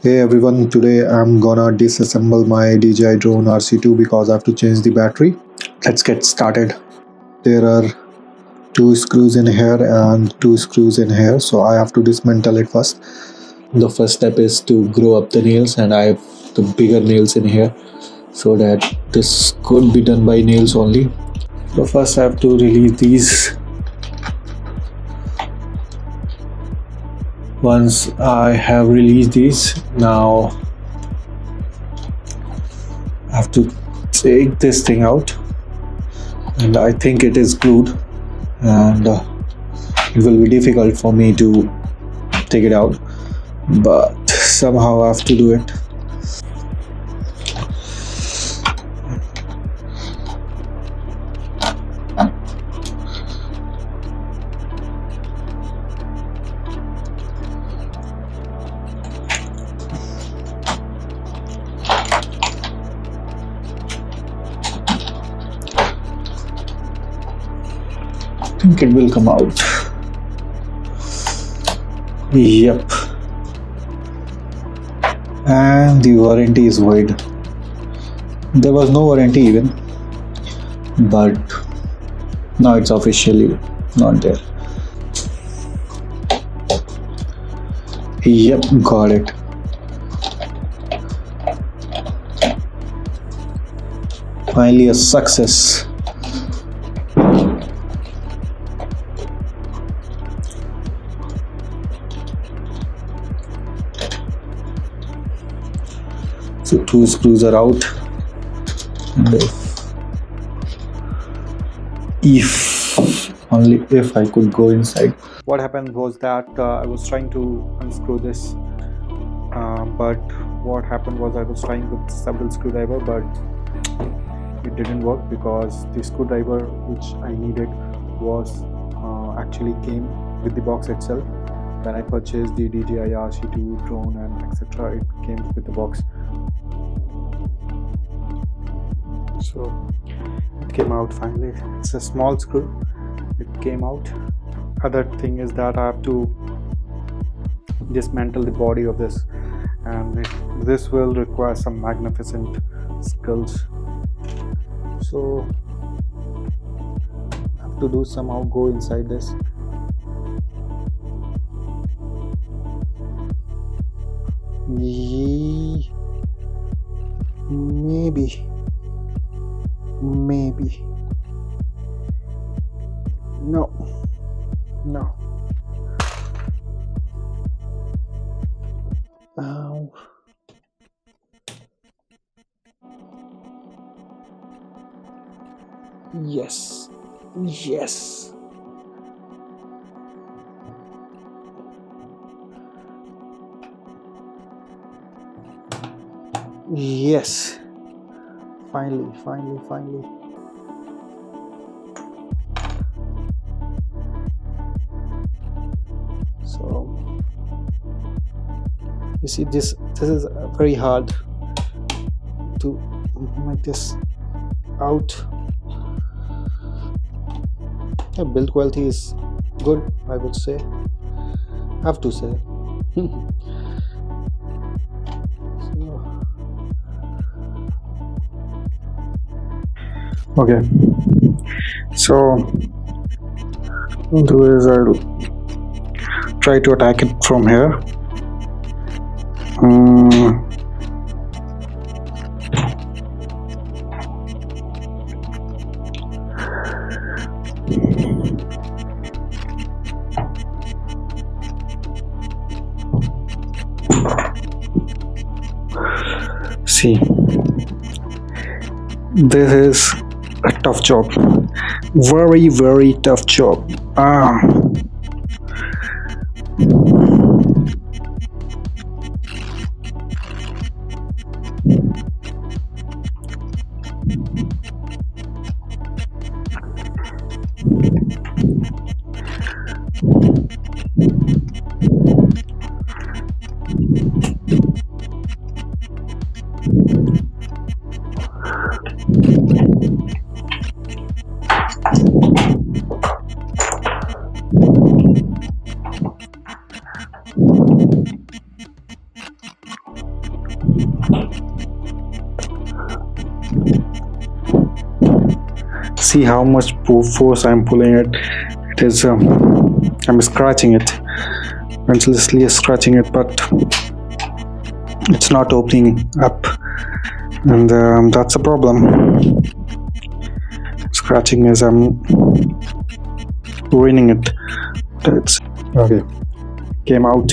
Hey everyone, today I'm gonna disassemble my DJI drone RC2 because I have to change the battery. Let's get started. There are two screws in here and two screws in here, so I have to dismantle it first. The first step is to grow up the nails, and I have the bigger nails in here so that this could be done by nails only. So first I have to release these. Once I have released these, now I have to take this thing out, and I think it is glued, and it will be difficult for me to take it out, but somehow I have to do it. I think it will come out. Yep. And the warranty is void. There was no warranty even, but now it's officially not there. Yep, got it. Finally a success. So two screws are out, and if only if I could go inside. What happened was that I was trying to unscrew this, but what happened was I was trying with several screwdriver, but it didn't work because the screwdriver which I needed was actually came with the box itself. When I purchased the DJI RC2 drone and etc., it came with the box. So it came out finally. It's a small screw. It came out. Other thing is that I have to dismantle the body of this, and this will require some magnificent skills. So I have to do somehow go inside this. Maybe no Ow. Yes finally. So you see, this is very hard to make this out. The build quality is good, I would say. Have to say. Okay, so what I'll do is I'll try to attack it from here. See, this is a tough job, very tough job. see how much force I'm pulling it. It is I'm scratching it, relentlessly scratching it, but it's not opening up, and that's a problem. Scratching is ruining it. It's okay. Came out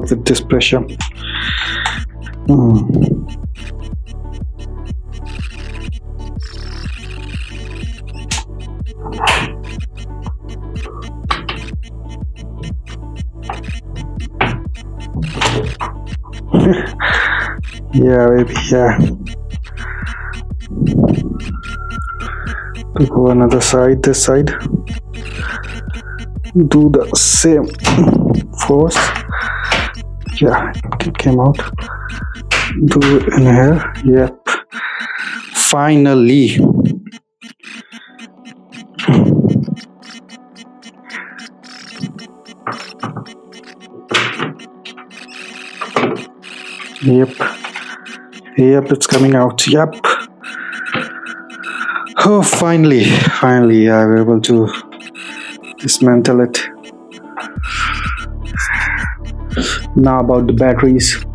with this pressure. Yeah, maybe, yeah. To go another side, this side. Do the same force. Yeah, it came out. Do it in here. Yep. Finally. Yep, it's coming out. Yep. Oh, finally I'm able to dismantle it. Now about the batteries.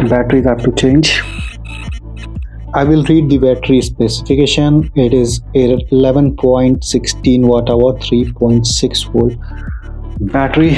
Batteries have to change. I will read the battery specification. It is 11.16 watt hour, 3.6 volt battery,